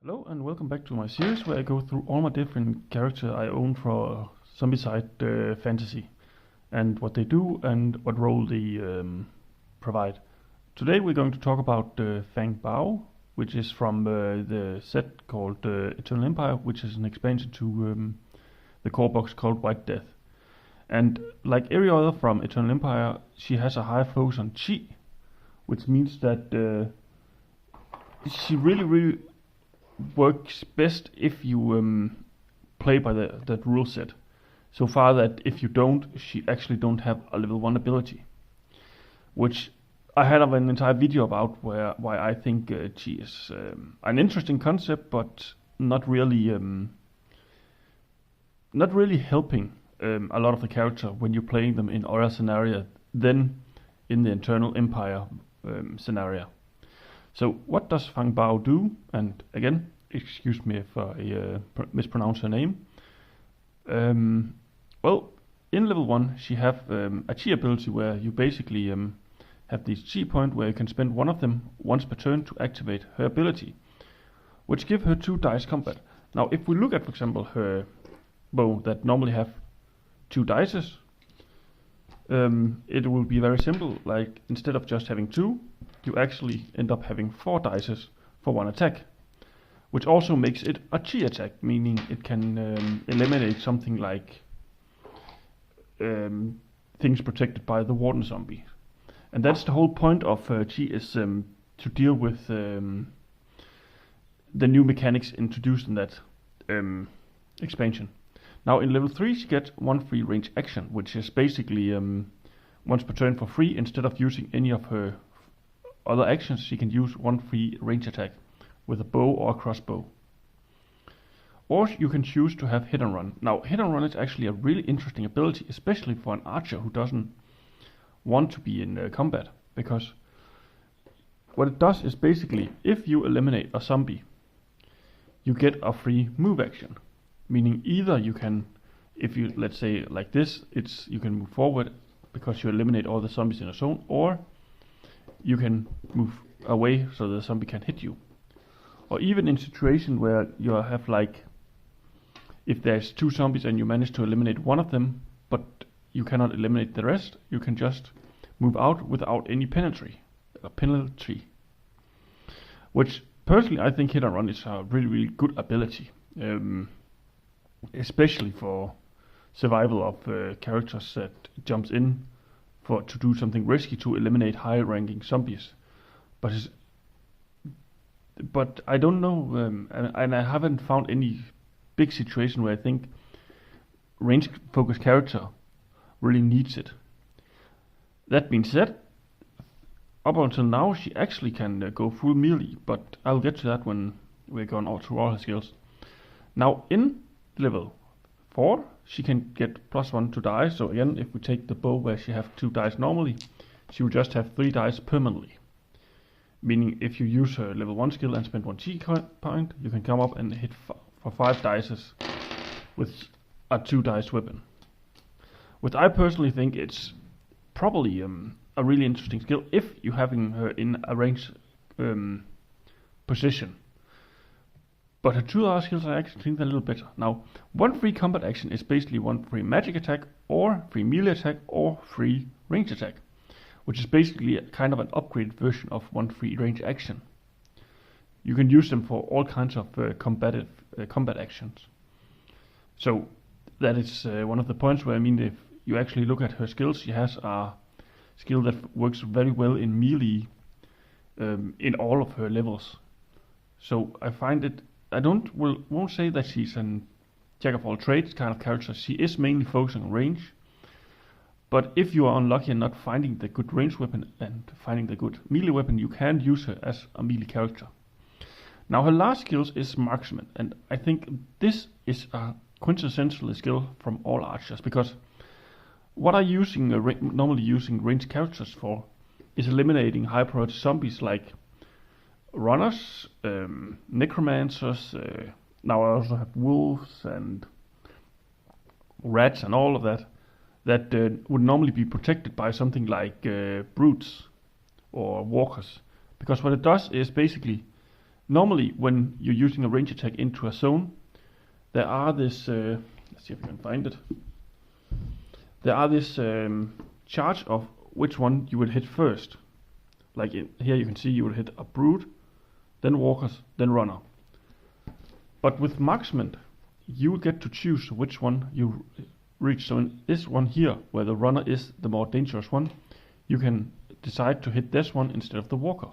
Hello and welcome back to my series where I go through all my different characters I own for zombicide fantasy and what they do and what role they provide. Today we're going to talk about Fengbao, which is from the set called Eternal Empire, which is an expansion to the core box called White Death. And like every other from Eternal Empire, she has a high focus on chi, which means that she really works best if you play by that rule set. So far that if you don't, she actually don't have a level 1 ability, which I had an entire video about why I think she is an interesting concept, but not really helping a lot of the character when you're playing them in other scenario than in the Eternal Empire scenario. So what does Fengbao do? And again, excuse me if I mispronounce her name. Well, in level 1 she have a chi ability where you basically have this chi point where you can spend one of them once per turn to activate her ability, which give her 2 dice combat. Now if we look at, for example, her bow that normally have 2 dices, it will be very simple. Like instead of just having 2, you actually end up having 4 dices for 1 attack, which also makes it a chi attack, meaning it can eliminate something like things protected by the warden zombie. And that's the whole point of chi, is to deal with the new mechanics introduced in that expansion. Now in level 3 she gets 1 free range action, which is basically once per turn for free. Instead of using any of her other actions, she can use 1 free range attack with a bow or a crossbow. Or you can choose to have hit and run. Now hit and run is actually a really interesting ability, especially for an archer who doesn't want to be in combat, because what it does is basically if you eliminate a zombie, you get a free move action. Meaning either you can, if you, let's say like this, you can move forward because you eliminate all the zombies in a zone, or you can move away so the zombie can hit you. Or even in situation where you have, like, if there's 2 zombies and you manage to eliminate one of them, but you cannot eliminate the rest, you can just move out without any penalty. Which personally I think hit and run is a really good ability. Especially for survival of characters that jumps in to do something risky to eliminate high ranking zombies. But I don't know, and I haven't found any big situation where I think range focused character really needs it. That being said, up until now she actually can go full melee, but I'll get to that when we're going through all her skills. Now in level 4 she can get +1 to die. So again, if we take the bow where she have 2 dice normally, she will just have 3 dice permanently. Meaning if you use her level 1 skill and spend 1 chi point, you can come up and hit for 5 dices with a 2 dice weapon. Which I personally think it's probably a really interesting skill if you're having her in a range position. But her 2 other skills I actually think a little better. Now, 1 free combat action is basically 1 free magic attack, or free melee attack, or free range attack, which is basically a kind of an upgraded version of 1 free range action. You can use them for all kinds of combat actions. So that is one of the points where, I mean, if you actually look at her skills, she has a skill that works very well in melee in all of her levels. So I find it, I won't say that she's a jack of all trades kind of character. She is mainly focusing on range. But if you are unlucky and not finding the good range weapon and finding the good melee weapon, you can use her as a melee character. Now her last skills is marksman, and I think this is a quintessential skill from all archers, because what I'm normally using ranged characters for is eliminating high priority zombies like runners, necromancers, now I also have wolves and rats and all of that would normally be protected by something like brutes or walkers. Because what it does is basically Normally, when you're using a range attack into a zone, there are this. Let's see if we can find it. There are this charge of which one you will hit first. Like here, you can see you will hit a brute, then walkers, then runner. But with marksman, you get to choose which one you reach. So in this one here, where the runner is the more dangerous one, you can decide to hit this one instead of the walker,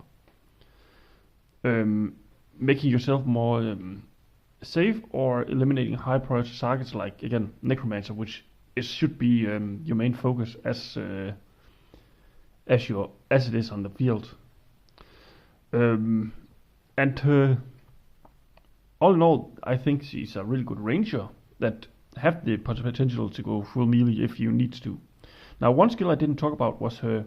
making yourself more safe or eliminating high priority targets like, again, necromancer, which should be your main focus as it is on the field. All in all, I think she's a really good ranger that have the potential to go full melee if you need to. Now, one skill I didn't talk about was her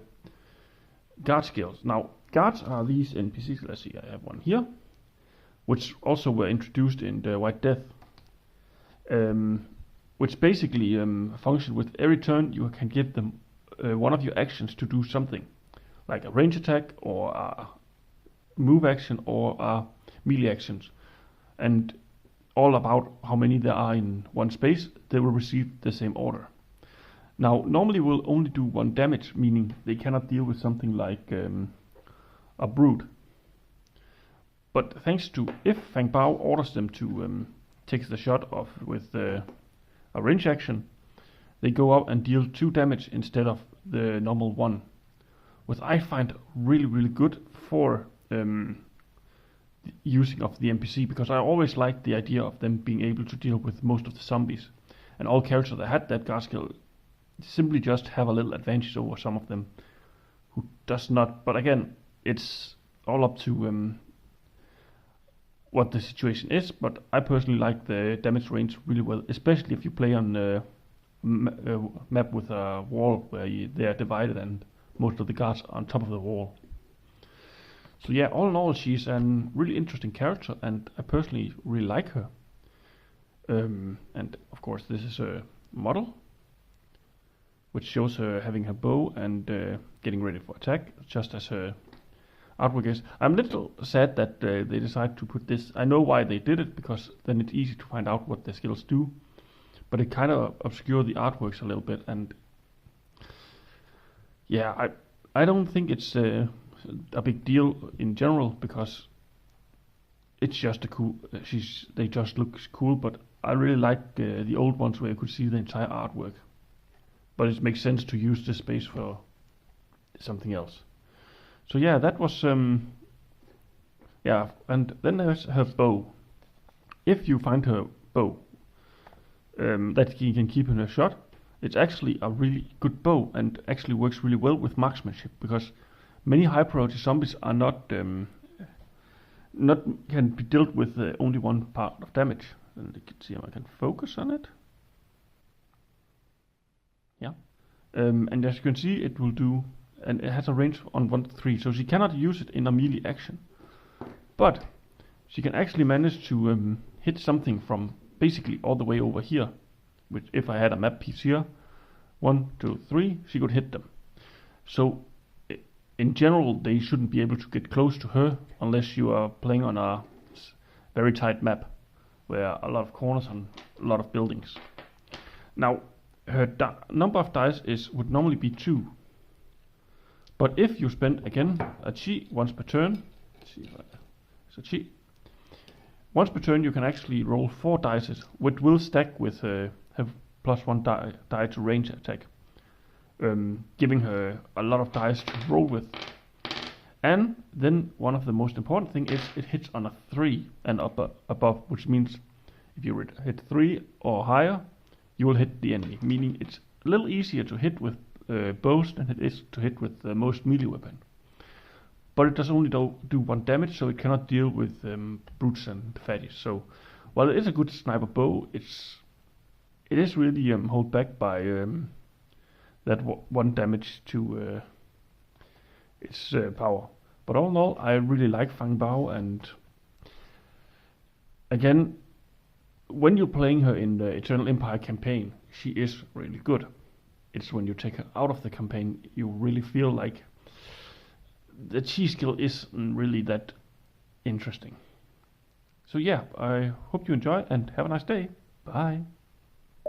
guard skills. Now, guards are these NPCs. Let's see, I have one here, which also were introduced in the White Death, which basically function with every turn you can give them one of your actions to do something, like a range attack or a move action or a melee actions. And all about how many there are in one space, they will receive the same order. Now, normally will only do 1 damage, meaning they cannot deal with something like a brute. But thanks to if Fengbao orders them to take the shot off with a range action, they go out and deal 2 damage instead of the normal 1, which I find really, really good for using of the NPC, because I always liked the idea of them being able to deal with most of the zombies, and all characters that had that guard skill simply just have a little advantage over some of them who does not. But again, it's all up to what the situation is, but I personally like the damage range really well, especially if you play on a map with a wall where they are divided and most of the guards are on top of the wall. So yeah, all in all, she's a really interesting character, and I personally really like her. And of course, this is a model, which shows her having her bow and getting ready for attack, just as her artwork is. I'm a little sad that they decided to put this. I know why they did it, because then it's easy to find out what their skills do, but it kind of obscures the artworks a little bit, and yeah, I don't think it's a big deal in general, because it's just a cool. They just look cool, but I really like the old ones where you could see the entire artwork. But it makes sense to use this space for something else. So yeah, that was yeah, and then there's her bow. If you find her bow that you can keep in a shot, it's actually a really good bow and actually works really well with marksmanship, because many high priority zombies are not can be dealt with only one part of damage. And you can see if I can focus on it. Yeah, and as you can see, it will do, and it has a range on 1 to 3, so she cannot use it in a melee action, but she can actually manage to hit something from basically all the way over here. Which, if I had a map piece here, 1, 2, 3, she could hit them. So in general, they shouldn't be able to get close to her unless you are playing on a very tight map where a lot of corners and a lot of buildings. Now, her number of dice would normally be 2, but if you spend again a chi once per turn, it's a chi. Once per turn, you can actually roll 4 dice, which will stack with have +1 die to range attack, giving her a lot of dice to roll with. And then one of the most important thing is it hits on a 3 and above, which means if you hit 3 or higher, you will hit the enemy, meaning it's a little easier to hit with bows than it is to hit with most melee weapon. But it does only do 1 damage, so it cannot deal with brutes and fatties. So while it is a good sniper bow, it is really held back by that 1 damage to its power. But all in all, I really like Fengbao, and again, when you're playing her in the Eternal Empire campaign, she is really good. It's when you take her out of the campaign, you really feel like the chi skill isn't really that interesting. So yeah, I hope you enjoy and have a nice day. Bye.